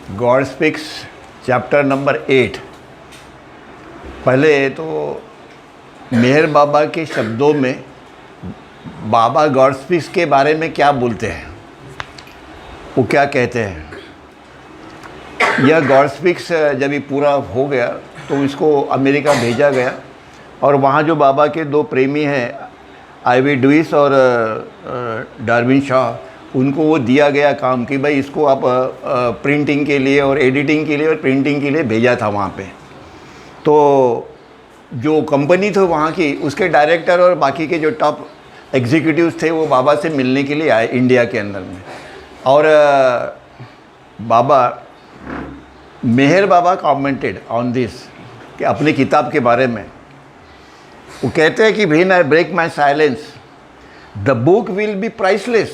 God speaks chapter number 8। पहले तो मेहर बाबा के शब्दों में बाबा गॉड स्पीक्स के बारे में क्या बोलते हैं, वो क्या कहते हैं। यह गॉड स्पीक्स जब ये पूरा हो गया तो इसको अमेरिका भेजा गया और वहाँ जो बाबा के दो प्रेमी हैं आईवी ड्यूइस और डार्विन शॉ, उनको वो दिया गया काम कि भाई इसको आप प्रिंटिंग के लिए और एडिटिंग के लिए और प्रिंटिंग के लिए भेजा था वहाँ पे। तो जो कंपनी थी वहाँ की, उसके डायरेक्टर और बाकी के जो टॉप एग्जीक्यूटिव्स थे वो बाबा से मिलने के लिए आए इंडिया के अंदर में। और बाबा मेहर बाबा कमेंटेड ऑन दिस कि अपनी किताब के बारे में वो कहते हैं कि when I break my silence the book will be priceless,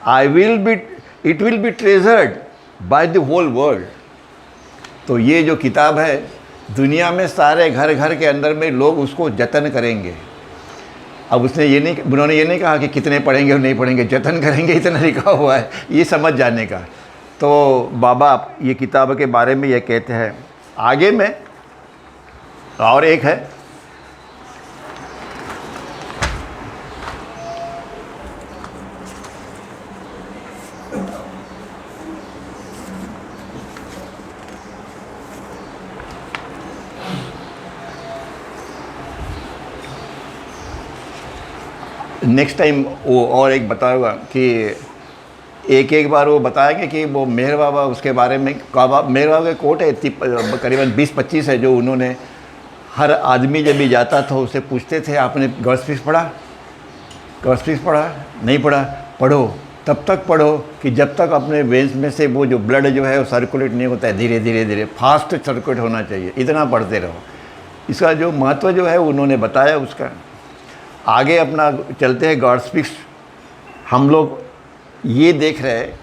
it will be treasured by the whole world. तो ये जो किताब है दुनिया में सारे घर घर के अंदर में लोग उसको जतन करेंगे। अब उन्होंने ये नहीं कहा कि कितने पढ़ेंगे और नहीं पढ़ेंगे, जतन करेंगे इतना लिखा हुआ है, ये समझ जाने का। तो बाबा ये किताब के बारे में ये कहते हैं। आगे में और एक है, नेक्स्ट टाइम वो और एक बताऊंगा कि एक बार वो बताएंगे कि वो मेहर बाबा उसके बारे में मेहर बाबा के कोट है करीबन 20-25 है, जो उन्होंने हर आदमी जब भी जाता था उससे पूछते थे आपने गॉड स्पीक्स पढ़ा, गॉड स्पीक्स पढ़ा, नहीं पढ़ा, पढ़ो, तब तक पढ़ो कि जब तक अपने वेन्स में से वो जो ब्लड जो है वो सर्कुलेट नहीं होता है, धीरे धीरे धीरे फास्ट सर्कुलेट होना चाहिए, इतना पढ़ते रहो। इसका जो महत्व जो है उन्होंने बताया उसका। आगे अपना चलते हैं गॉड स्पीक्स। हम लोग ये देख रहे हैं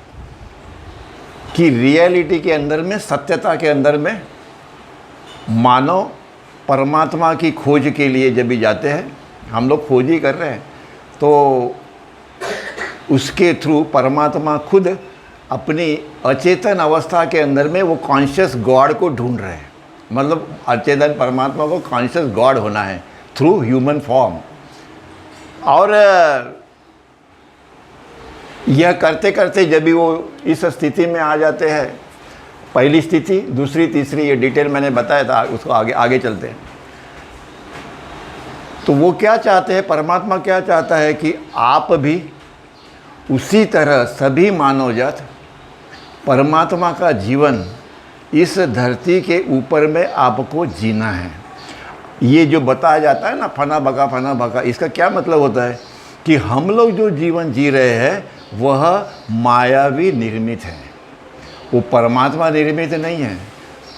कि रियलिटी के अंदर में, सत्यता के अंदर में मानव परमात्मा की खोज के लिए जब भी जाते हैं, हम लोग खोज ही कर रहे हैं, तो उसके थ्रू परमात्मा खुद अपनी अचेतन अवस्था के अंदर में वो कॉन्शियस गॉड को ढूंढ रहे हैं। मतलब अचेतन परमात्मा को कॉन्शियस गॉड होना है थ्रू ह्यूमन फॉर्म। और यह करते करते जब भी वो इस स्थिति में आ जाते हैं, पहली स्थिति, दूसरी, तीसरी, ये डिटेल मैंने बताया था, उसको आगे चलते हैं। तो वो क्या चाहते हैं, परमात्मा क्या चाहता है कि आप भी उसी तरह सभी मानवजात परमात्मा का जीवन इस धरती के ऊपर में आपको जीना है। ये जो बताया जाता है ना, फना बका, इसका क्या मतलब होता है कि हम लोग जो जीवन जी रहे हैं वह मायावी निर्मित है, वो परमात्मा निर्मित नहीं है।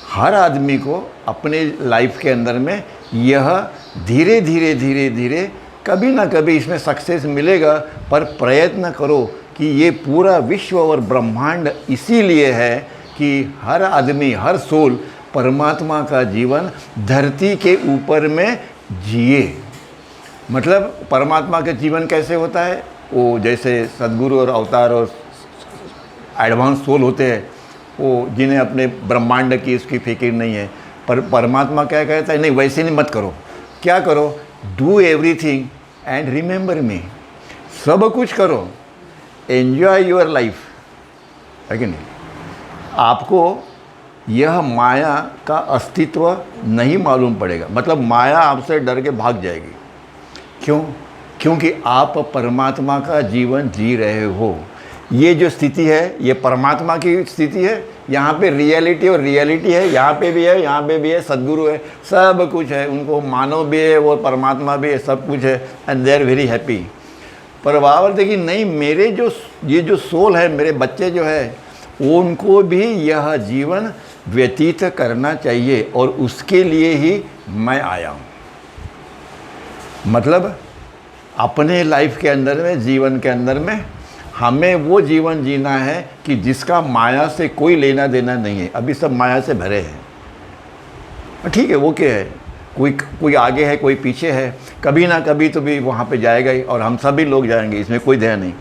हर आदमी को अपने लाइफ के अंदर में यह धीरे धीरे कभी ना कभी इसमें सक्सेस मिलेगा, पर प्रयत्न करो कि ये पूरा विश्व और ब्रह्मांड इसीलिए है कि हर आदमी, हर सोल परमात्मा का जीवन धरती के ऊपर में जिए। मतलब परमात्मा का जीवन कैसे होता है, वो जैसे सद्गुरु और अवतार और एडवांस सोल होते हैं, वो जिन्हें अपने ब्रह्मांड की इसकी फिक्र नहीं है, पर परमात्मा क्या कहता है, नहीं वैसे नहीं मत करो, क्या करो, डू एवरीथिंग एंड रिमेंबर मी। सब कुछ करो, एन्जॉय योर लाइफ, है कि नहीं। आपको यह माया का अस्तित्व नहीं मालूम पड़ेगा, मतलब माया आपसे डर के भाग जाएगी। क्यों? क्योंकि आप परमात्मा का जीवन जी रहे हो। ये जो स्थिति है ये परमात्मा की स्थिति है। यहाँ पे रियलिटी और रियलिटी है, यहाँ पे भी है, यहाँ पे भी है, सद्गुरु है, सब कुछ है, उनको मानव भी है, वो परमात्मा भी है, सब कुछ है, and they are very happy. पर बाबा बोलते कि नहीं, मेरे जो ये जो सोल है, मेरे बच्चे जो है, उनको भी यह जीवन व्यतीत करना चाहिए और उसके लिए ही मैं आया हूँ। मतलब अपने लाइफ के अंदर में, जीवन के अंदर में हमें वो जीवन जीना है कि जिसका माया से कोई लेना देना नहीं है। अभी सब माया से भरे हैं, ठीक है, वो क्या है, कोई आगे है, कोई पीछे है, कभी ना कभी तो भी वहाँ पे जाएगा ही, और हम सभी लोग जाएंगे, इसमें कोई ध्यान नहीं।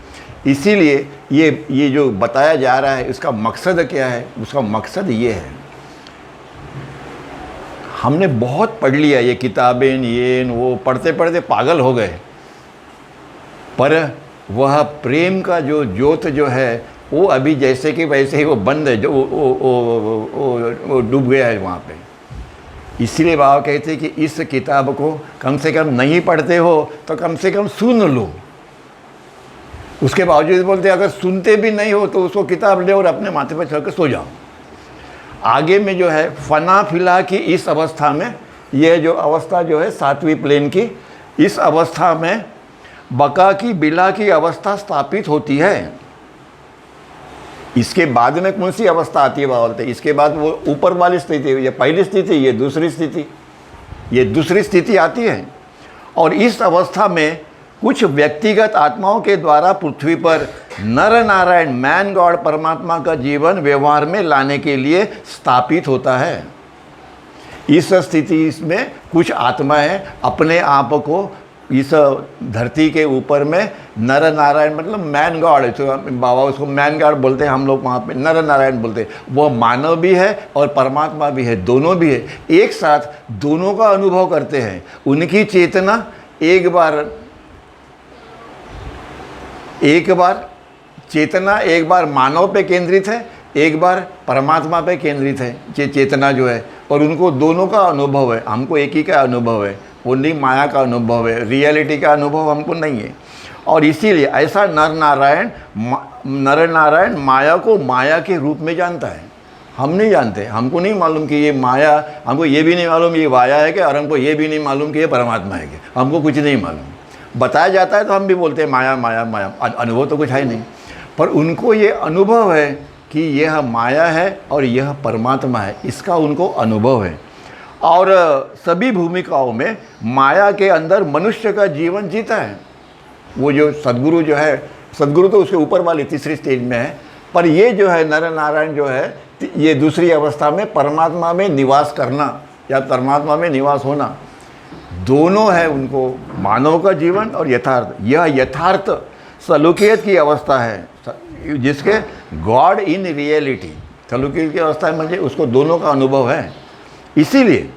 इसीलिए ये जो बताया जा रहा है इसका मकसद क्या है? उसका मकसद ये है, हमने बहुत पढ़ लिया ये किताबें, ये वो पढ़ते पढ़ते पागल हो गए, पर वह प्रेम का जो ज्योत जो है वो अभी जैसे कि वैसे ही वो बंद है, जो वो डूब गया है वहाँ पे। इसलिए बाबा कहते हैं कि इस किताब को कम से कम नहीं पढ़ते हो तो कम से कम सुन लो। उसके बावजूद बोलते अगर सुनते भी नहीं हो तो उसको किताब ले और अपने माथे पर चढ़ कर सो जाओ। आगे में जो है फना फिला की इस अवस्था में, यह जो अवस्था जो है 7वीं प्लेन की, इस अवस्था में बका की बिला की अवस्था स्थापित होती है। इसके बाद में कौन सी अवस्था आती है बाबा बोलते? इसके बाद वो ऊपर वाली स्थिति, ये पहली स्थिति, ये दूसरी स्थिति, ये दूसरी स्थिति आती है। और इस अवस्था में कुछ व्यक्तिगत आत्माओं के द्वारा पृथ्वी पर नर नारायण मैन गॉड परमात्मा का जीवन व्यवहार में लाने के लिए स्थापित होता है। इस स्थिति में कुछ आत्माएं अपने आप को इस धरती के ऊपर में नर नारायण मतलब मैन गॉड, बाबा उसको मैन गॉड बोलते हैं, हम लोग वहाँ पे नर नारायण बोलते हैं। वो मानव भी है और परमात्मा भी है, दोनों भी है, एक साथ दोनों का अनुभव करते हैं। उनकी चेतना एक बार मानव पे केंद्रित है, एक बार परमात्मा पे केंद्रित है चेतना जो है, और उनको दोनों का अनुभव है। हमको एक ही का अनुभव है, ओनली माया का अनुभव है, रियलिटी का अनुभव हमको नहीं है। और इसीलिए ऐसा नर नारायण माया को माया के रूप में जानता है। हम नहीं जानते, हमको नहीं मालूम कि ये माया, हमको ये भी नहीं मालूम ये माया है क्या, और हमको ये भी नहीं मालूम कि ये परमात्मा है क्या, हमको कुछ नहीं मालूम। बताया जाता है तो हम भी बोलते हैं माया माया माया, अनुभव तो कुछ है नहीं। पर उनको ये अनुभव है कि यह माया है और यह परमात्मा है, इसका उनको अनुभव है। और सभी भूमिकाओं में माया के अंदर मनुष्य का जीवन जीता है। वो जो सद्गुरु जो है, सद्गुरु तो उसके ऊपर वाली तीसरी स्टेज में है, पर ये जो है नर नारायण जो है, ये दूसरी अवस्था में परमात्मा में निवास करना या परमात्मा में निवास होना, दोनों है उनको, मानव का जीवन और यथार्थ। यह यथार्थ सलूकियत की अवस्था है जिसके गॉड इन रियलिटी, सलूकियत की अवस्था है म्हणजे उसको दोनों का अनुभव है। इसीलिए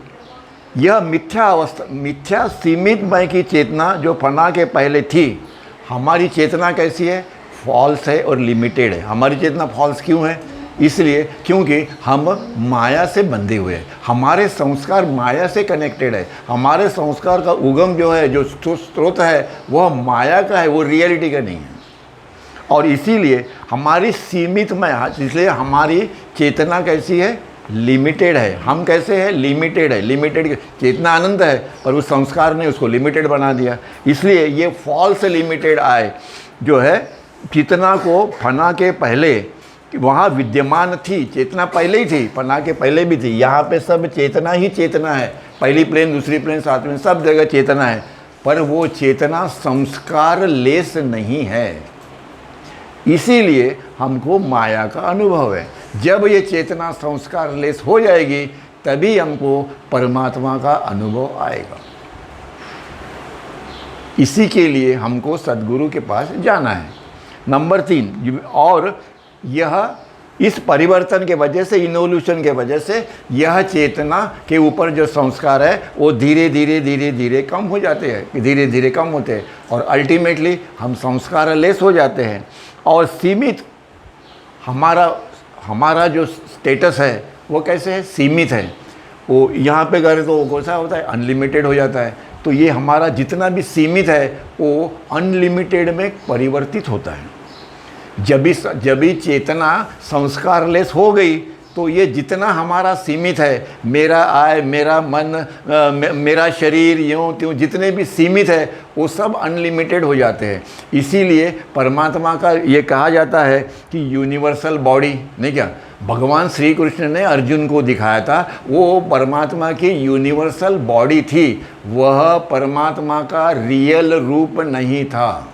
यह मिथ्या अवस्था, मिथ्या सीमित मय की चेतना जो फना के पहले थी, हमारी चेतना कैसी है? फॉल्स है और लिमिटेड है। हमारी चेतना फॉल्स क्यों है? इसलिए क्योंकि हम माया से बंधे हुए हैं, हमारे संस्कार माया से कनेक्टेड है। हमारे संस्कार का उगम जो है, जो स्रोत है, वह माया का है, वो रियलिटी का नहीं है। और इसीलिए हमारी सीमित मय, इसलिए हमारी चेतना कैसी है? लिमिटेड है। हम कैसे हैं? लिमिटेड है। लिमिटेड चेतना अनंत है, पर उस संस्कार ने उसको लिमिटेड बना दिया। इसलिए ये फॉल्स लिमिटेड आए जो है, चेतना को फना के पहले वहाँ विद्यमान थी, चेतना पहले ही थी, फना के पहले भी थी। यहाँ पे सब चेतना ही चेतना है, पहली प्लेन, दूसरी प्लेन, 7वीं प्लेन, सब जगह चेतना है, पर वो चेतना संस्कार लेस नहीं है। इसीलिए हमको माया का अनुभव है। जब ये चेतना संस्कार लेस हो जाएगी तभी हमको परमात्मा का अनुभव आएगा। इसी के लिए हमको सद्गुरु के पास जाना है। नंबर 3, और यह इस परिवर्तन के वजह से, इनोल्यूशन के वजह से, यह चेतना के ऊपर जो संस्कार है वो धीरे धीरे धीरे धीरे कम हो जाते हैं, धीरे धीरे कम होते हैं, और अल्टीमेटली हम संस्कार लेस हो जाते हैं। और सीमित हमारा जो स्टेटस है वो कैसे है? सीमित है। वो यहाँ पे करें तो वो कैसा होता है? अनलिमिटेड हो जाता है। तो ये हमारा जितना भी सीमित है वो अनलिमिटेड में परिवर्तित होता है। जब भी चेतना संस्कारलेस हो गई तो ये जितना हमारा सीमित है, मेरा आय, मेरा मन, मेरा शरीर, यूँ त्यों जितने भी सीमित है वो सब अनलिमिटेड हो जाते हैं। इसीलिए परमात्मा का ये कहा जाता है कि यूनिवर्सल बॉडी, नहीं क्या भगवान श्री कृष्ण ने अर्जुन को दिखाया था, वो परमात्मा की यूनिवर्सल बॉडी थी, वह परमात्मा का रियल रूप नहीं था,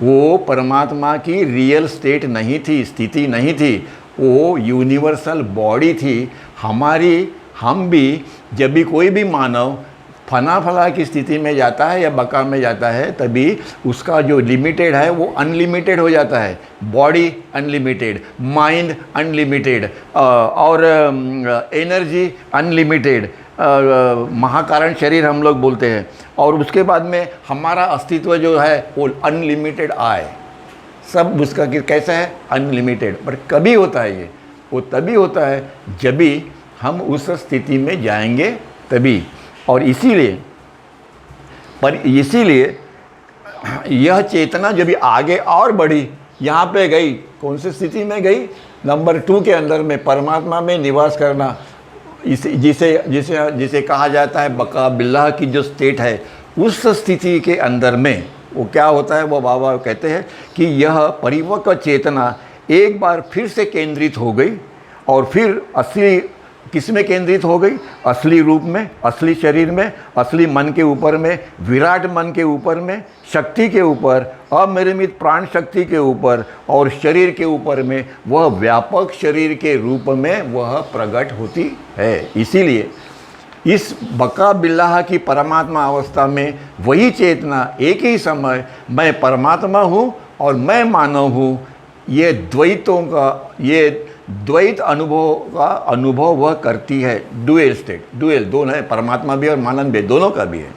वो परमात्मा की रियल स्टेट नहीं थी, स्थिति नहीं थी, वो यूनिवर्सल बॉडी थी। हम भी जब भी कोई भी मानव फना फला की स्थिति में जाता है या बका में जाता है, तभी उसका जो लिमिटेड है वो अनलिमिटेड हो जाता है। बॉडी अनलिमिटेड, माइंड अनलिमिटेड, और एनर्जी अनलिमिटेड, महाकारण शरीर हम लोग बोलते हैं। और उसके बाद में हमारा अस्तित्व जो है वो अनलिमिटेड आए, सब उसका कैसा है, अनलिमिटेड। पर कभी होता है ये, वो तभी होता है जब भी हम उस स्थिति में जाएंगे तभी। और इसीलिए यह चेतना जब भी आगे और बढ़ी, यहाँ पे गई, कौन सी स्थिति में गई, नंबर 2 के अंदर में परमात्मा में निवास करना, जिसे कहा जाता है बका बिल्लाह की जो स्टेट है, उस स्थिति के अंदर में वो क्या होता है, वो बाबा कहते हैं कि यह परिपक्व चेतना एक बार फिर से केंद्रित हो गई, और फिर असली किस में केंद्रित हो गई, असली रूप में, असली शरीर में, असली मन के ऊपर में, विराट मन के ऊपर में, शक्ति के ऊपर, अमरिमित प्राण शक्ति के ऊपर और शरीर के ऊपर में, वह व्यापक शरीर के रूप में वह प्रकट होती है। इसीलिए इस बका बिल्लाह की परमात्मा अवस्था में वही चेतना एक ही समय मैं परमात्मा हूँ और मैं मानव हूँ, ये द्वैतों का, ये द्वैत अनुभव वह करती है। डुअल स्टेट, डुअल दोनों है, परमात्मा भी और मानव भी, दोनों का भी है।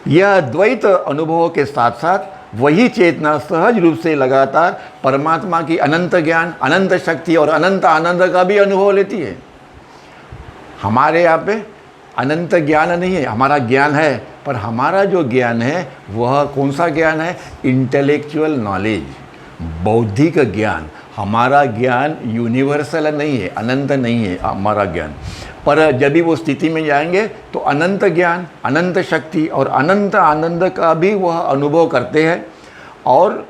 यह द्वैत अनुभव के साथ साथ वही चेतना सहज रूप से लगातार परमात्मा की अनंत ज्ञान, अनंत शक्ति और अनंत आनंद का भी अनुभव लेती है। हमारे यहाँ पे अनंत ज्ञान नहीं है, हमारा ज्ञान है, पर हमारा जो ज्ञान है वह कौन सा ज्ञान है, इंटेलेक्चुअल नॉलेज, बौद्धिक ज्ञान। हमारा ज्ञान यूनिवर्सल नहीं है, अनंत नहीं है हमारा ज्ञान। पर जब भी वो स्थिति में जाएंगे तो अनंत ज्ञान, अनंत शक्ति और अनंत आनंद का भी वह अनुभव करते हैं। और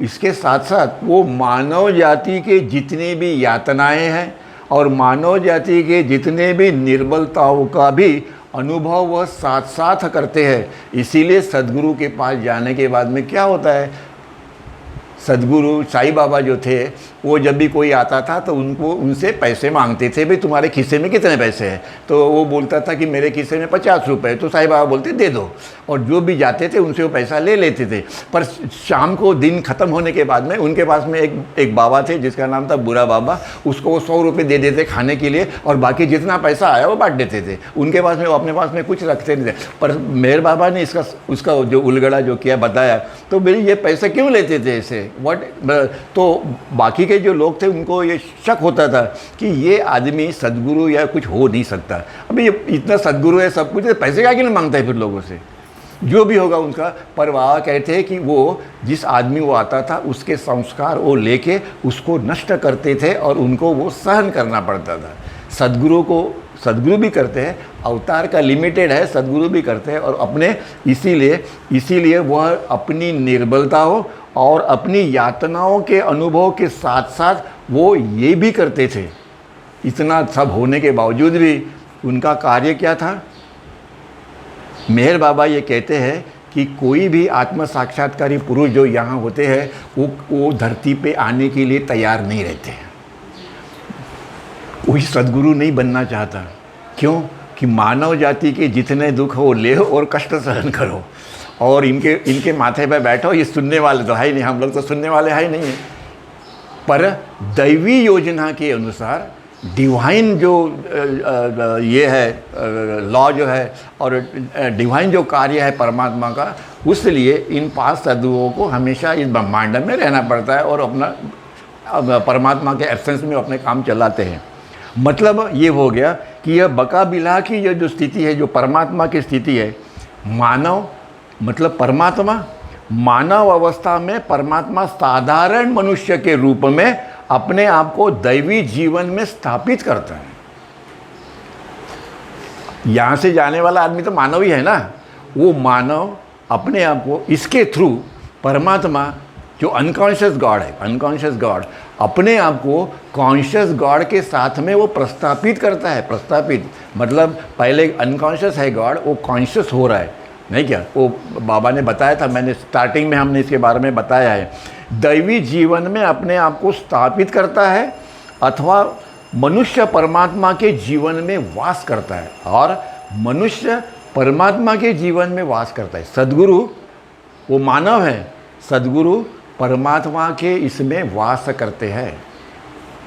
इसके साथ साथ वो मानव जाति के जितने भी यातनाएं हैं और मानव जाति के जितने भी निर्बलताओं का भी अनुभव वह साथ साथ करते हैं। इसीलिए सद्गुरु के पास जाने के बाद में क्या होता है, सद्गुरु साईं बाबा जो थे वो जब भी कोई आता था तो उनसे पैसे मांगते थे, भाई तुम्हारे खिस्से में कितने पैसे हैं, तो वो बोलता था कि मेरे खिस्से में 50 रुपये, तो साईं बाबा बोलते दे दो, और जो भी जाते थे उनसे वो पैसा ले लेते थे। पर शाम को दिन ख़त्म होने के बाद में उनके पास में एक बाबा थे जिसका नाम था बुरा बाबा, उसको वो 100 रुपये दे देते खाने के लिए, और बाकी जितना पैसा आया वो बांट देते थे। उनके पास में वो अपने पास में कुछ रखते नहीं थे। पर मेहर बाबा ने उसका जो उलगड़ा जो किया बताया, तो मेरी ये पैसे क्यों लेते थे ऐसे, तो बाकी के जो लोग थे उनको ये शक होता था कि ये आदमी सद्गुरु या कुछ हो नहीं सकता। अभी ये इतना सद्गुरु है, सब कुछ है, पैसे क्या के लिए मांगता है फिर लोगों से, जो भी होगा उनका। पर वह कहते हैं कि वो जिस आदमी वो आता था उसके संस्कार वो लेके उसको नष्ट करते थे और उनको वो सहन करना पड़ता था। सद्गुरु भी करते हैं, अवतार का लिमिटेड है, सद्गुरु भी करते हैं। और अपने इसीलिए वह अपनी निर्बलताओं और अपनी यातनाओं के अनुभव के साथ साथ वो ये भी करते थे। इतना सब होने के बावजूद भी उनका कार्य क्या था। मेहर बाबा ये कहते हैं कि कोई भी आत्म साक्षात्कारी पुरुष जो यहाँ होते हैं वो धरती पे आने के लिए तैयार नहीं रहते हैं। कोई सद्गुरु नहीं बनना चाहता। क्यों? कि मानव जाति के जितने दुख हो ले और कष्ट सहन करो, और इनके माथे पे बैठो। ये सुनने वाले तो है ही नहीं, हम लोग तो सुनने वाले है ही नहीं है। पर दैवी योजना के अनुसार डिवाइन जो ये है लॉ जो है और डिवाइन जो कार्य है परमात्मा का, उस लिए इन 5 सद्गुरुओं को हमेशा इस ब्रह्मांड में रहना पड़ता है और अपना परमात्मा के एब्सेंस में अपने काम चलाते हैं। मतलब ये हो गया कि यह बका बिल्लाह की जो स्थिति है, जो परमात्मा की स्थिति है, मानव मतलब परमात्मा, मानव अवस्था में परमात्मा साधारण मनुष्य के रूप में अपने आप को दैवी जीवन में स्थापित करता है। यहाँ से जाने वाला आदमी तो मानव ही है ना। वो मानव अपने आप को इसके थ्रू परमात्मा जो अनकॉन्शियस गॉड है, अनकॉन्शियस गॉड अपने आप को कॉन्शियस गॉड के साथ में वो प्रस्थापित करता है। प्रस्थापित मतलब पहले अनकॉन्शियस है गॉड, वो कॉन्शियस हो रहा है, नहीं क्या? वो बाबा ने बताया था, मैंने स्टार्टिंग में हमने इसके बारे में बताया है। दैवी जीवन में अपने आप को स्थापित करता है अथवा मनुष्य परमात्मा के जीवन में वास करता है, और मनुष्य परमात्मा के जीवन में वास करता है। सद्गुरु वो मानव है, सद्गुरु परमात्मा के इसमें वास करते हैं,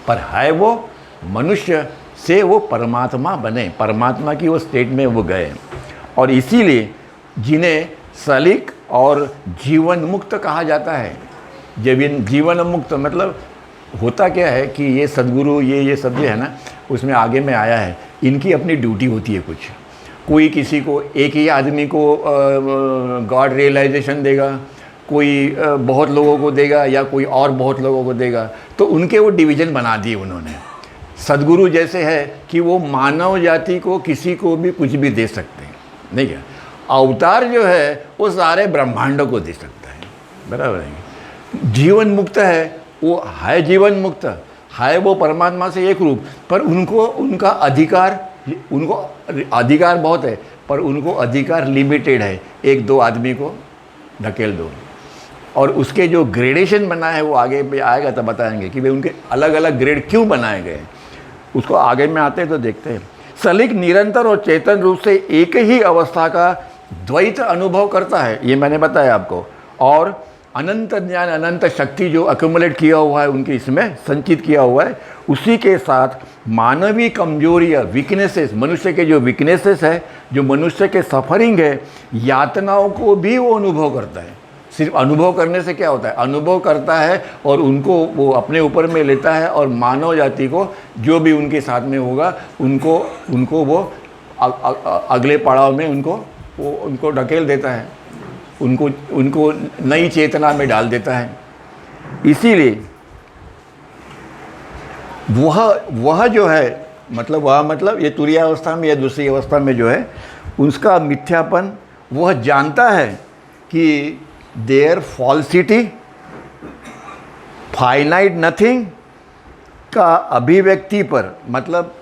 पर है वो मनुष्य से वो परमात्मा बने, परमात्मा की वो स्टेट में वो गए। और इसीलिए जिन्हें सलिक और जीवन मुक्त कहा जाता है। जब इन जीवन मुक्त मतलब होता क्या है कि ये सद्गुरु ये सब जो है ना, उसमें आगे में आया है, इनकी अपनी ड्यूटी होती है कुछ। कोई किसी को एक ही आदमी को गॉड रियलाइजेशन देगा, कोई बहुत लोगों को देगा, या कोई और बहुत लोगों को देगा, तो उनके वो डिवीज़न बना दिए उन्होंने। सद्गुरु जैसे है कि वो मानव जाति को किसी को भी कुछ भी दे सकते हैं, नहीं क्या। अवतार जो है वो सारे ब्रह्मांडों को दे सकता है, बराबर है। जीवन मुक्त है, वो है जीवन मुक्त है, वो परमात्मा से एक रूप, पर उनको उनका अधिकार, उनको अधिकार बहुत है, पर उनको अधिकार लिमिटेड है। एक दो आदमी को ढकेल दो, और उसके जो ग्रेडेशन बनाए हैं वो आगे भी आएगा तो बताएंगे कि भाई उनके अलग अलग ग्रेड क्यों बनाए गए, उसको आगे में आते हैं तो देखते हैं। सलिक निरंतर और चेतन रूप से एक ही अवस्था का द्वैत अनुभव करता है, ये मैंने बताया आपको। और अनंत ज्ञान अनंत शक्ति जो अक्यूमुलेट किया हुआ है उनके इसमें संचित किया हुआ है, उसी के साथ मानवीय कमजोरियाँ वीकनेसेस, मनुष्य के जो वीकनेसेस है, जो मनुष्य के सफरिंग है, यातनाओं को भी वो अनुभव करता है। सिर्फ अनुभव करने से क्या होता है, अनुभव करता है और उनको वो अपने ऊपर में लेता है, और मानव जाति को जो भी उनके साथ में होगा उनको वो अगले पड़ाव में उनको ढकेल देता है, उनको नई चेतना में डाल देता है। इसीलिए वह जो है मतलब ये तुरीय अवस्था में या दूसरी अवस्था में जो है उसका मिथ्यापन, वह जानता है कि देयर फॉल्सिटी, फाइनाइट नथिंग का अभिव्यक्ति पर, मतलब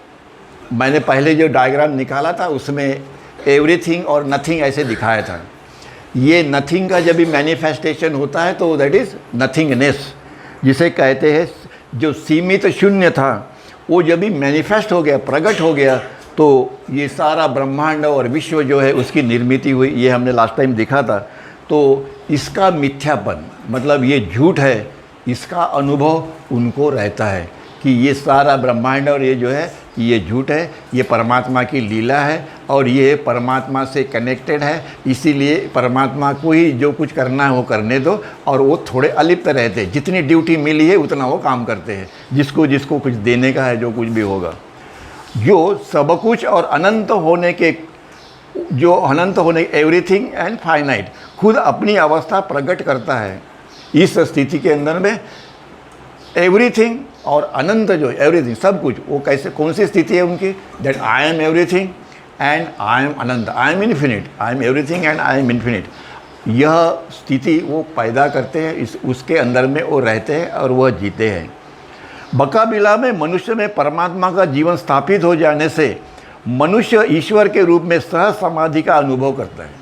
मैंने पहले जो डायग्राम निकाला था उसमें एवरीथिंग और नथिंग ऐसे दिखाया था। ये नथिंग का जब भी मैनिफेस्टेशन होता है तो दैट इज़ नथिंगनेस, जिसे कहते हैं। जो सीमित शून्य था वो जब भी मैनिफेस्ट हो गया, प्रकट हो गया, तो ये सारा ब्रह्मांड और विश्व जो है उसकी निर्मित हुई। ये हमने लास्ट टाइम देखा था। तो इसका मिथ्यापन मतलब ये झूठ है, इसका अनुभव उनको रहता है कि ये सारा ब्रह्मांड और ये जो है ये झूठ है, ये परमात्मा की लीला है, और ये परमात्मा से कनेक्टेड है। इसीलिए परमात्मा को ही जो कुछ करना है वो करने दो, और वो थोड़े अलिप्त रहते हैं। जितनी ड्यूटी मिली है उतना वो काम करते हैं, जिसको कुछ देने का है, जो कुछ भी होगा। जो सब कुछ और अनंत होने के, जो अनंत होने, एवरीथिंग एंड फाइनाइट, खुद अपनी अवस्था प्रकट करता है। इस स्थिति के अंदर में एवरीथिंग और अनंत जो एवरीथिंग सब कुछ, वो कैसे, कौन सी स्थिति है उनकी, that I am everything and I am Anant, I am infinite, I am everything and I am infinite. यह स्थिति वो पैदा करते हैं, उसके अंदर में वो रहते हैं और वह जीते हैं। बकाबिला में मनुष्य में परमात्मा का जीवन स्थापित हो जाने से मनुष्य ईश्वर के रूप में सह समाधि का अनुभव करता है।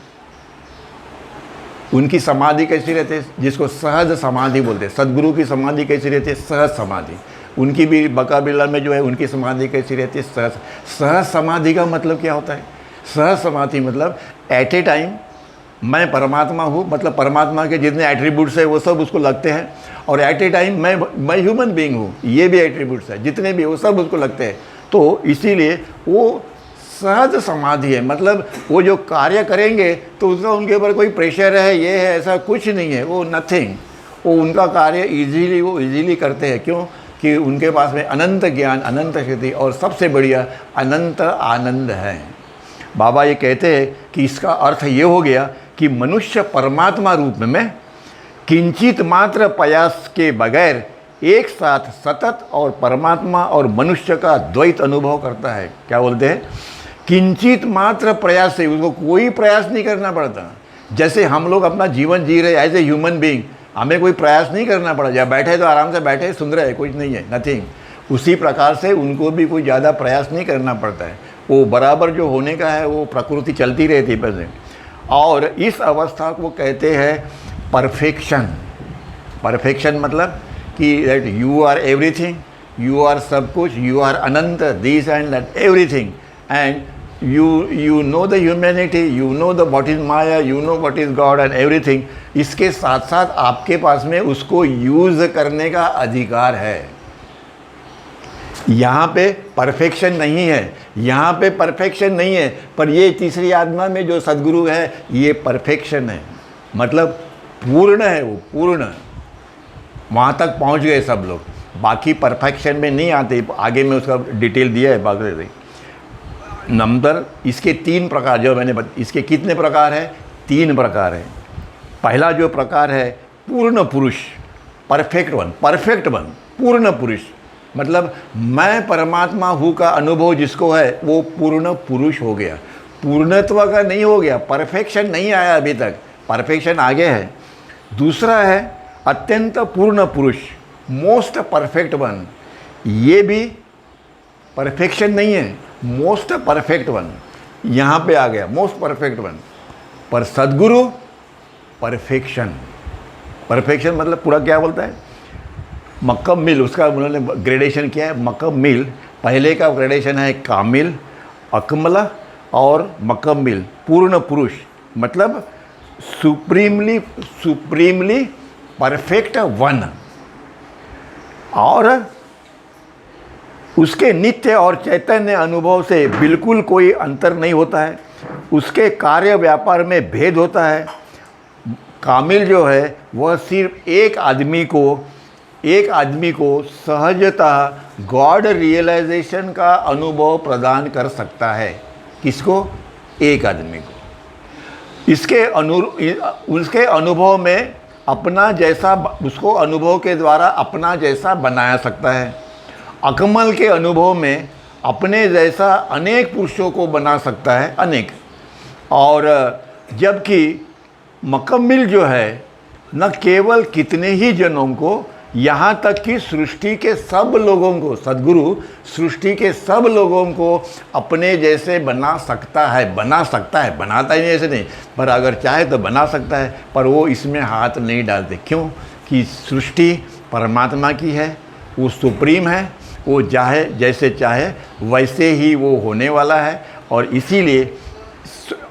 उनकी समाधि कैसी रहती है, जिसको सहज समाधि बोलते हैं। सद्गुरु की समाधि कैसी रहती है, सहज समाधि। उनकी भी बकाबिला में जो है उनकी समाधि कैसी रहती है, सहज समाधि का मतलब क्या होता है, सहज समाधि मतलब एट ए टाइम मैं परमात्मा हूँ, मतलब परमात्मा के जितने एट्रीब्यूट्स हैं वो सब उसको लगते हैं, और एट ए टाइम मैं ह्यूमन बीइंग हूँ, ये भी एट्रीब्यूट्स है जितने भी, वो सब उसको लगते हैं। तो इसीलिए वो सहज समाधि है। मतलब वो जो कार्य करेंगे तो उसका उनके ऊपर कोई प्रेशर है, ये है, ऐसा कुछ नहीं है, वो नथिंग, वो उनका कार्य इजीली करते हैं। क्यों कि उनके पास में अनंत ज्ञान, अनंत शक्ति और सबसे बढ़िया अनंत आनंद है। बाबा ये कहते हैं कि इसका अर्थ ये हो गया कि मनुष्य परमात्मा रूप में किंचित मात्र प्रयास के बगैर एक साथ सतत और परमात्मा और मनुष्य का द्वैत अनुभव करता है। क्या बोलते हैं, किंचित मात्र प्रयास से, उसको कोई प्रयास नहीं करना पड़ता। जैसे हम लोग अपना जीवन जी रहे एज ए ह्यूमन बीइंग, हमें कोई प्रयास नहीं करना पड़ा, जब बैठे तो आराम से बैठे सुन रहे, कुछ नहीं है, नथिंग। उसी प्रकार से उनको भी कोई ज़्यादा प्रयास नहीं करना पड़ता है, वो बराबर जो होने का है वो प्रकृति चलती रहती है पहले। और इस अवस्था को कहते हैं परफेक्शन। परफेक्शन मतलब कि that you are everything, you are सब कुछ, यू आर अनंत, this and that everything, and you know the humanity, you know the what is Maya, you know what is God and everything. इसके साथ साथ आपके पास में उसको यूज़ करने का अधिकार है। यहाँ पे परफेक्शन नहीं है, यहाँ पे परफेक्शन नहीं है, पर ये तीसरी आत्मा में जो सद्गुरु है ये परफेक्शन है, मतलब पूर्ण है, वो पूर्ण। वहाँ तक पहुँच गए सब लोग, बाकी परफेक्शन में नहीं आते। आगे में उसका डिटेल दिया है बाकी नंबर। इसके 3 प्रकार जो मैंने इसके कितने प्रकार है? 3 प्रकार है। पहला जो प्रकार है पूर्ण पुरुष, परफेक्ट वन, पूर्ण पुरुष, मतलब मैं परमात्मा हूँ का अनुभव जिसको है वो पूर्ण पुरुष हो गया। पूर्णत्व का नहीं हो गया, परफेक्शन नहीं आया अभी तक, परफेक्शन आगे है। दूसरा है अत्यंत पूर्ण पुरुष, मोस्ट परफेक्ट वन, ये भी परफेक्शन नहीं है, मोस्ट परफेक्ट वन यहाँ पे आ गया, मोस्ट परफेक्ट वन। पर सद्गुरु परफेक्शन, परफेक्शन मतलब पूरा क्या बोलता है? मकम्मिल, उसका उन्होंने ग्रेडेशन किया है, मकम्मिल। पहले का ग्रेडेशन है कामिल, अकमला और मकम्मिल, पूर्ण पुरुष, मतलब सुप्रीमली परफेक्ट वन। और उसके नित्य और चैतन्य अनुभव से बिल्कुल कोई अंतर नहीं होता है, उसके कार्य व्यापार में भेद होता है। कामिल जो है वह सिर्फ एक आदमी को सहजता गॉड रियलाइजेशन का अनुभव प्रदान कर सकता है। किसको? एक आदमी को। उसके अनुभव में अपना जैसा, उसको अनुभव के द्वारा अपना जैसा बनाया सकता है। अकमल के अनुभव में अपने जैसा अनेक पुरुषों को बना सकता है, अनेक। और जबकि मुकम्मिल जो है न केवल कितने ही जनों को, यहाँ तक कि सृष्टि के सब लोगों को, सद्गुरु सृष्टि के सब लोगों को अपने जैसे बना सकता है, बनाता ही नहीं ऐसे नहीं, पर अगर चाहे तो बना सकता है, पर वो इसमें हाथ नहीं डालते। क्यों? कि सृष्टि परमात्मा की है, वो सुप्रीम है, वो चाहे जैसे चाहे वैसे ही वो होने वाला है। और इसीलिए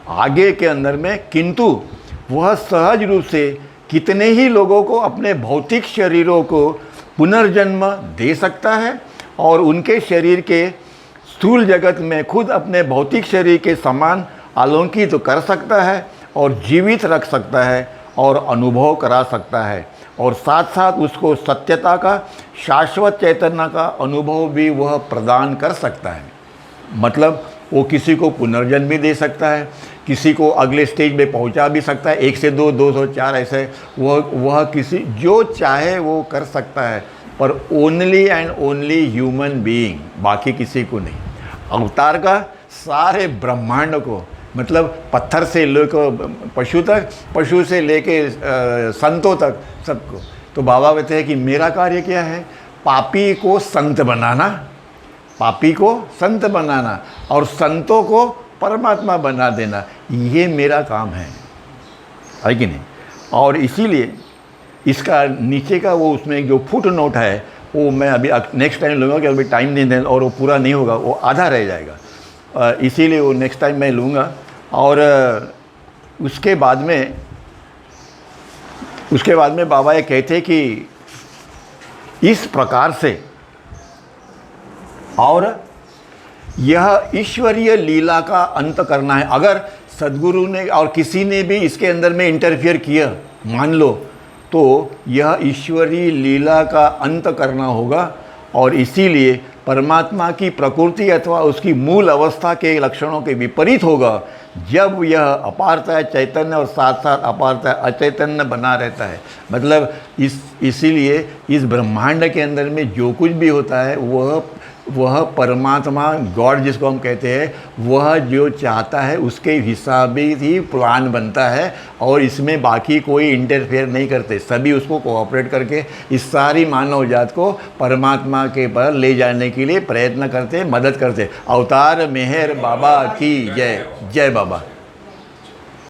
आगे के अंदर में किंतु वह सहज रूप से कितने ही लोगों को अपने भौतिक शरीरों को पुनर्जन्म दे सकता है और उनके शरीर के स्थूल जगत में खुद अपने भौतिक शरीर के समान अलौकिक तो कर सकता है और जीवित रख सकता है और अनुभव करा सकता है, और साथ साथ उसको सत्यता का, शाश्वत चैतन्य का अनुभव भी वह प्रदान कर सकता है। मतलब वो किसी को पुनर्जन्म भी दे सकता है, किसी को अगले स्टेज में पहुंचा भी सकता है, 1 से 2, 2 से 4 ऐसे वह किसी जो चाहे वो कर सकता है, पर only and only human being, बाकी किसी को नहीं। अवतार का सारे ब्रह्मांड को, मतलब पत्थर से लेकर पशु तक, पशु से लेके संतों तक, सबको। तो बाबा कहते हैं कि मेरा कार्य क्या है? पापी को संत बनाना, पापी को संत बनाना और संतों को परमात्मा बना देना, ये मेरा काम है कि नहीं? और इसीलिए इसका नीचे का वो उसमें जो फुट नोट है वो मैं अभी नेक्स्ट टाइम लूँगा, कि अभी टाइम नहीं दें और वो पूरा नहीं होगा, वो आधा रह जाएगा, इसीलिए वो नेक्स्ट टाइम मैं लूँगा। और उसके बाद में बाबा ये कहते कि इस प्रकार से, और यह ईश्वरीय लीला का अंत करना है। अगर सद्गुरु ने और किसी ने भी इसके अंदर में इंटरफियर किया, मान लो, तो यह ईश्वरीय लीला का अंत करना होगा। और इसीलिए परमात्मा की प्रकृति अथवा उसकी मूल अवस्था के लक्षणों के विपरीत होगा जब यह अपारता चैतन्य और साथ साथ अपारता अचैतन्य बना रहता है। मतलब इसीलिए इस ब्रह्मांड के अंदर में जो कुछ भी होता है वह परमात्मा, गॉड जिसको हम कहते हैं, वह जो चाहता है उसके हिसाब ही प्लान बनता है, और इसमें बाकी कोई इंटरफेयर नहीं करते। सभी उसको कोऑपरेट करके इस सारी मानव जात को परमात्मा के पर ले जाने के लिए प्रयत्न करते, मदद करते। अवतार मेहर बाबा की जय। जय बाबा।